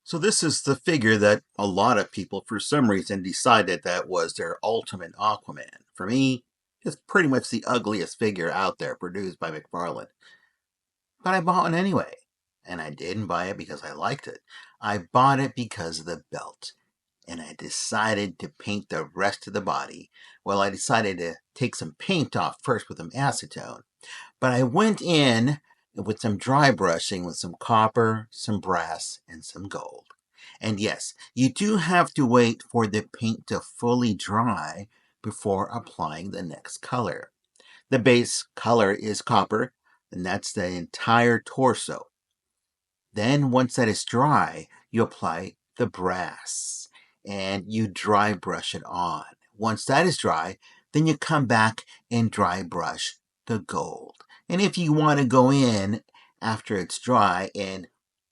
So this is the figure that a lot of people, for some reason, decided that was their ultimate Aquaman. For me, it's pretty much the ugliest figure out there produced by Mcfarlane. But I bought one anyway. And I didn't buy it because I liked it. I bought it because of the belt. And I decided to paint the rest of the body. Well, I decided to take some paint off first with some acetone. But I went in with some dry brushing with some copper, some brass, and some gold. And yes, you do have to wait for the paint to fully dry before applying the next color. The base color is copper, and that's the entire torso. Then, once that is dry, you apply the brass and you dry brush it on. Once that is dry, then you come back and dry brush the gold. And if you want to go in after it's dry and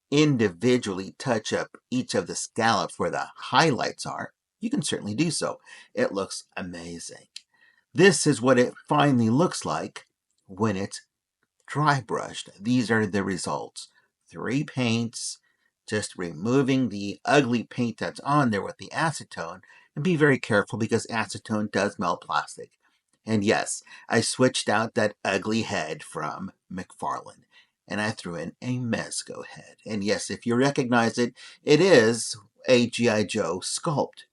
individually touch up each of the scallops where the highlights are, you can certainly do so. It looks amazing. This is what it finally looks like when it's dry brushed. These are the results. 3 paints, just removing the ugly paint that's on there with the acetone, and be very careful because acetone does melt plastic. And yes, I switched out that ugly head from Mcfarlane and I threw in a Mezco head. And yes, if you recognize it, it is a G.I. Joe sculpt.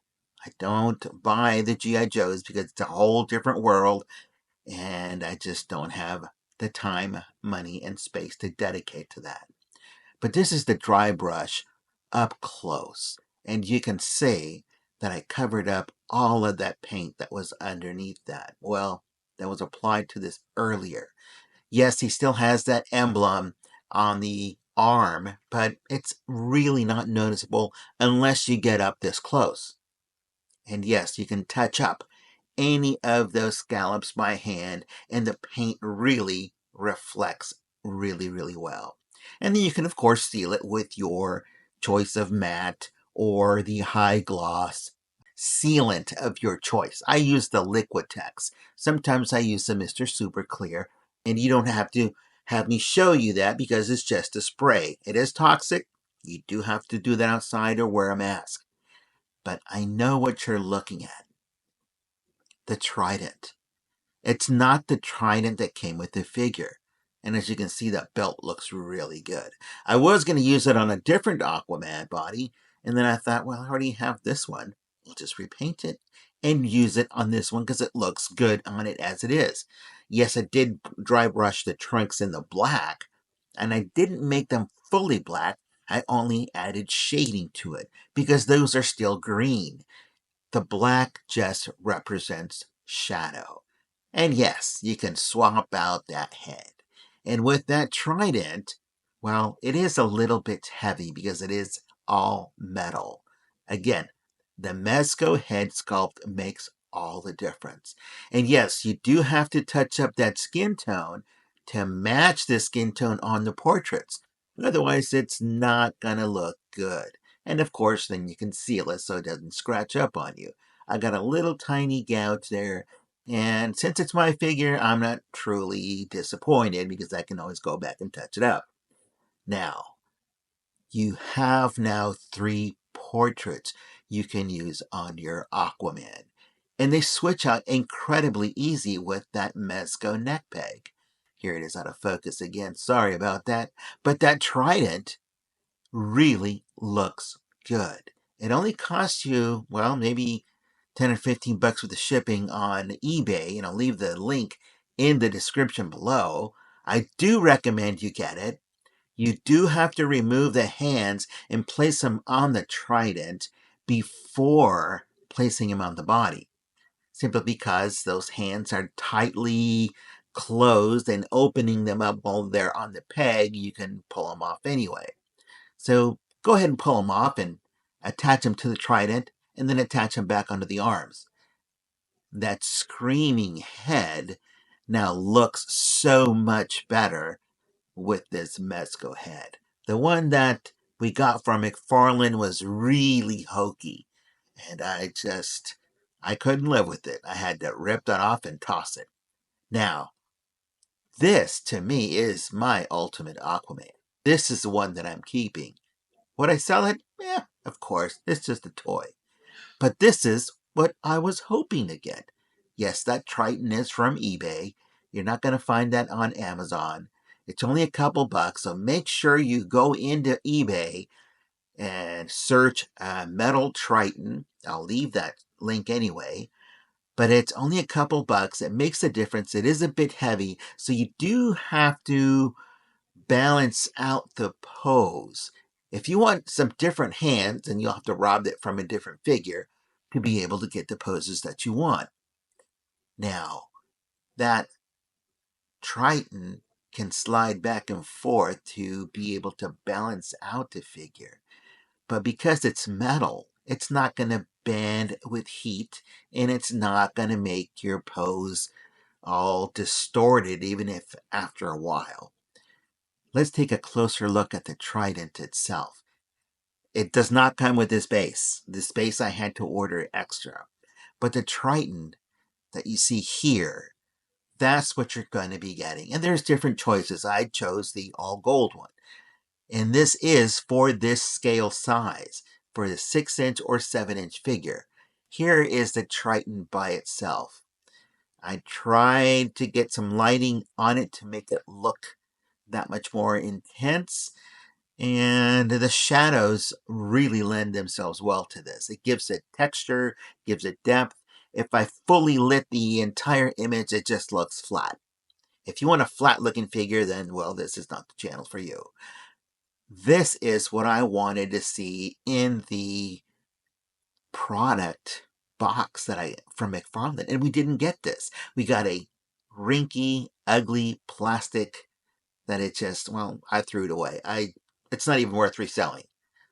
I don't buy the G.I. Joes because it's a whole different world and I just don't have the time, money, and space to dedicate to that. But this is the dry brush up close, and you can see that I covered up all of that paint that was underneath that. Well, that was applied to this earlier. Yes, he still has that emblem on the arm, but it's really not noticeable unless you get up this close. And yes, you can touch up any of those scallops by hand, and the paint really reflects really well. And then you can, of course, seal it with your choice of matte or the high gloss sealant of your choice. I use the Liquitex. Sometimes I use the Mr. Super Clear, and you don't have to have me show you that because it's just a spray. It is toxic. You do have to do that outside or wear a mask. But I know what you're looking at. The Trident. It's not the Trident that came with the figure. And as you can see, that belt looks really good. I was going to use it on a different Aquaman body, and then I thought, well, I already have this one. I'll just repaint it and use it on this one because it looks good on it as it is. Yes, I did dry brush the trunks in the black, and I didn't make them fully black. I only added shading to it because those are still green. The black just represents shadow. And yes, you can swap out that head. And with that trident, well, it is a little bit heavy because it is all metal. Again, the Mezco head sculpt makes all the difference. And yes, you do have to touch up that skin tone to match the skin tone on the portraits. Otherwise, it's not going to look good. And of course, then you can seal it so it doesn't scratch up on you. I got a little tiny gouge there. And since it's my figure, I'm not truly disappointed because I can always go back and touch it up. Now, you have now 3 portraits you can use on your Aquaman. And they switch out incredibly easy with that Mezco neck peg. Here it is out of focus again. Sorry about that. But that trident really looks good. It only costs you, well, maybe 10 or 15 bucks with the shipping on eBay, and I'll leave the link in the description below. I do recommend you get it. You do have to remove the hands and place them on the trident before placing them on the body, simply because those hands are tightly closed, and opening them up while they're on the peg, you can pull them off anyway. So go ahead and pull them off and attach them to the trident and then attach them back onto the arms. That screaming head now looks so much better with this Mezco head. The one that we got from Mcfarlane was really hokey, and I couldn't live with it. I had to rip that off and toss it. Now, this to me is my ultimate Aquaman. This is the one that I'm keeping. Would I sell it? Of course, it's just a toy. But this is what I was hoping to get. Yes, that Triton is from eBay. You're not going to find that on Amazon. It's only a couple bucks, so make sure you go into eBay and search metal Triton. I'll leave that link anyway. But it's only a couple bucks. It makes a difference. It is a bit heavy, so you do have to balance out the pose. If you want some different hands, then you'll have to rob it from a different figure to be able to get the poses that you want. Now, that Triton can slide back and forth to be able to balance out the figure. But because it's metal, it's not going to bend with heat, and it's not going to make your pose all distorted, even if after a while. Let's take a closer look at the Trident itself. It does not come with this base. This base I had to order extra. But the Trident that you see here, that's what you're going to be getting. And there's different choices. I chose the all gold one. And this is for this scale size, for the 6-inch or 7-inch figure. Here is the Trident by itself. I tried to get some lighting on it to make it look that much more intense, and the shadows really lend themselves well to this. It gives it texture, gives it depth. If I fully lit the entire image, it just looks flat. If you want a flat looking figure, then, well, this is not the channel for you. This is what I wanted to see in the product box that I from Mcfarlane, and we didn't get this. We got a rinky, ugly plastic that it just, well, I threw it away. It's not even worth reselling.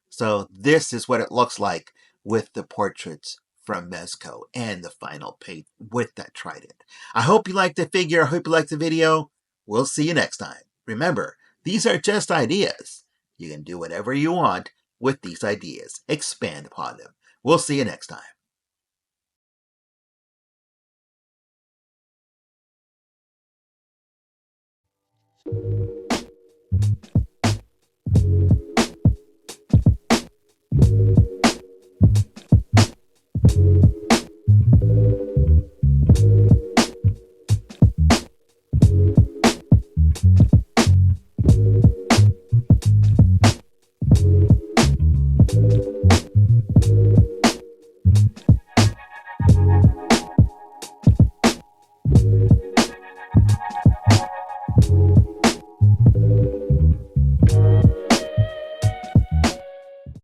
So this is what it looks like with the portraits from Mezco and the final paint with that Trident. I hope you liked the figure. I hope you liked the video. We'll see you next time. Remember, these are just ideas. You can do whatever you want with these ideas. Expand upon them. We'll see you next time.